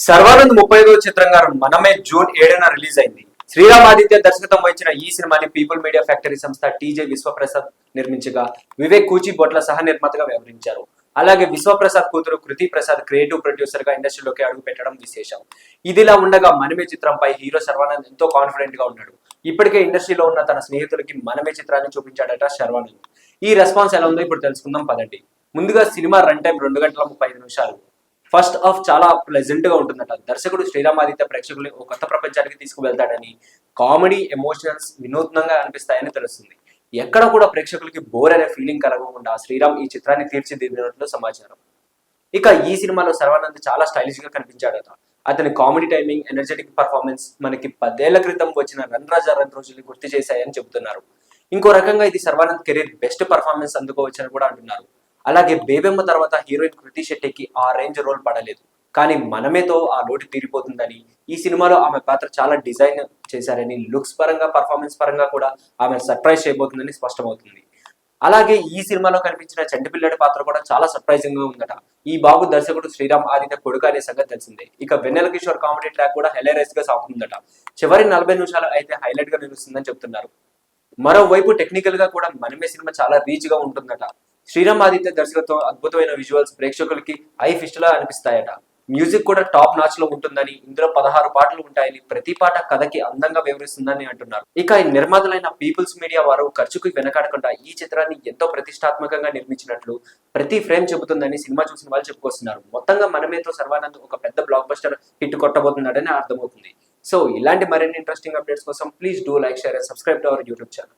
సర్వానంద్ 35వ చిత్రంగా మనమే June 7న release అయింది. శ్రీరామ్ ఆదిత్య దర్శకత్వం వహించిన ఈ సినిమాని పీపుల్ మీడియా ఫ్యాక్టరీ సంస్థ టీజే విశ్వప్రసాద్ నిర్మించగా వివేక్ కూచి బొట్ల సహ నిర్మాతగా వ్యవహరించారు. అలాగే విశ్వప్రసాద్ కూతురు కృతి ప్రసాద్ క్రియేటివ్ ప్రొడ్యూసర్ గా ఇండస్ట్రీలోకి అడుగు పెట్టడం విశేషం. ఇదిలా ఉండగా మనమే చిత్రంపై హీరో శర్వానంద్ ఎంతో కాన్ఫిడెంట్ గా ఉన్నాడు. ఇప్పటికే ఇండస్ట్రీలో ఉన్న తన స్నేహితులకి మనమే చిత్రాన్ని చూపించాడట శర్వానంద్. ఈ రెస్పాన్స్ ఎలా ఉందో ఇప్పుడు తెలుసుకుందాం పదండి. ముందుగా సినిమా రన్ టైం 2 గంటల 35 నిమిషాలు. ఫస్ట్ హాఫ్ చాలా ప్లెజెంట్ గా ఉంటుందట. దర్శకుడు శ్రీరామ్ ఆదిత్య ప్రేక్షకుల్ని ఒక కొత్త ప్రపంచానికి తీసుకువెళ్తాడని, కామెడీ ఎమోషనల్స్ వినూత్నంగా అనిపిస్తాయని తెలుస్తుంది. ఎక్కడ కూడా ప్రేక్షకులకి బోర్ అనే ఫీలింగ్ కలగకుండా శ్రీరామ్ ఈ చిత్రాన్ని తీర్చిదిద్దినట్లు సమాచారం. ఇక ఈ సినిమాలో శర్వానంద్ చాలా స్టైలిష్ గా కనిపించాడట. అతని కామెడీ టైమింగ్, ఎనర్జెటిక్ పర్ఫార్మెన్స్ మనకి 10 ఏళ్ల క్రితం వచ్చిన రన్ రాజా రన్ రోజుల్ని గుర్తు చేశాయని చెబుతున్నారు. ఇంకో రకంగా ఇది శర్వానంద్ కెరీర్ బెస్ట్ పర్ఫార్మెన్స్ అందుకోవచ్చని కూడా అంటున్నారు. అలాగే బేబెమ్మ తర్వాత హీరోయిన్ కృతి శెట్టికి ఆ రేంజ్ రోల్ పడలేదు, కానీ మనమేతో ఆ లోటు తీరిపోతుందని, ఈ సినిమాలో ఆమె పాత్ర చాలా డిజైన్ చేశారని, లుక్స్ పరంగా పర్ఫార్మెన్స్ పరంగా కూడా ఆమె సర్ప్రైజ్ చేయబోతుందని స్పష్టమవుతుంది. అలాగే ఈ సినిమాలో కనిపించిన చంటిపిల్లడి పాత్ర కూడా చాలా సర్ప్రైజింగ్ గా ఉందట. ఈ బాబు దర్శకుడు శ్రీరామ్ ఆదిత్య కొడుకు అనే సంగతి తెలిసిందే. ఇక వెన్నెల కిషోర్ కామెడీ ట్రాక్ కూడా హైలైట్ గా సాగుతుందట. చివరి 40 నిమిషాలు అయితే హైలైట్ గా నిలుస్తుందని చెప్తున్నారు. మరోవైపు టెక్నికల్ గా కూడా మనమే సినిమా చాలా రీచ్ గా ఉంటుందట. శ్రీరామ్ ఆదిత్య దర్శకత్వం, అద్భుతమైన విజువల్స్ ప్రేక్షకులకి ఐ ఫిస్ట్ లా అనిపిస్తాయట. మ్యూజిక్ కూడా టాప్ నాచ్ లో ఉంటుందని, ఇందులో 16 పాటలు ఉంటాయని, ప్రతి పాట కథకి అందంగా వివరిస్తుందని అంటున్నారు. ఇక ఈ నిర్మాతలైన పీపుల్స్ మీడియా వారు ఖర్చుకు వెనకాడకుండా ఈ చిత్రాన్ని ఎంతో ప్రతిష్టాత్మకంగా నిర్మించినట్లు ప్రతి ఫ్రేమ్ చెబుతుందని సినిమా చూసిన వాళ్ళు చెప్పుకొస్తున్నారు. మొత్తంగా మనమేతో శర్వానంద్ ఒక పెద్ద బ్లాక్ బస్టర్ హిట్ కొట్టబోతున్నాడని అర్థమవుతుంది. సో ఇలాంటి మరిన్ని ఇంట్రెస్టింగ్ అప్డేట్స్ కోసం please do like, share and subscribe to our YouTube channel.